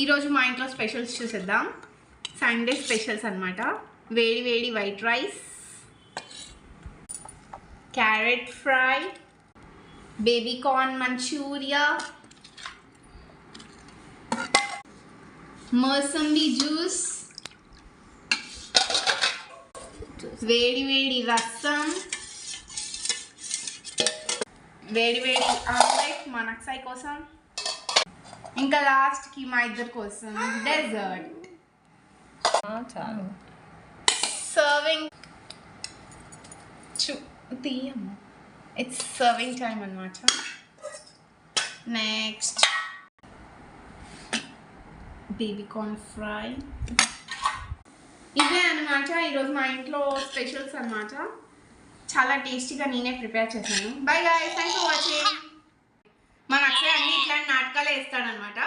ఈరోజు మా ఇంట్లో స్పెషల్స్ చూసేద్దాం. సండే స్పెషల్స్ అన్నమాట. వేడి వేడి white rice, carrot fry, baby corn Manchuria, mosambi juice, వేడి వేడి రసం, వేడి వేడి ఆమ్లెట్ మా నక్సాయి కోసం, ఇంకా లాస్ట్కి మా ఇద్దరి కోసం డెజర్ట్. సర్వింగ్ తీయమ్మ, ఇట్స్ సర్వింగ్ టైం అన్నమాట. Next baby corn fry. ఇవే అన్నమాట ఈరోజు మా ఇంట్లో స్పెషల్స్ అన్నమాట. చాలా టేస్టీగా నేనే ప్రిపేర్ చేశాను. Bye guys, thanks for watching. మా నక్సాయి అన్ని ఇట్లాంటి నాటకాలే వేస్తాడనమాట.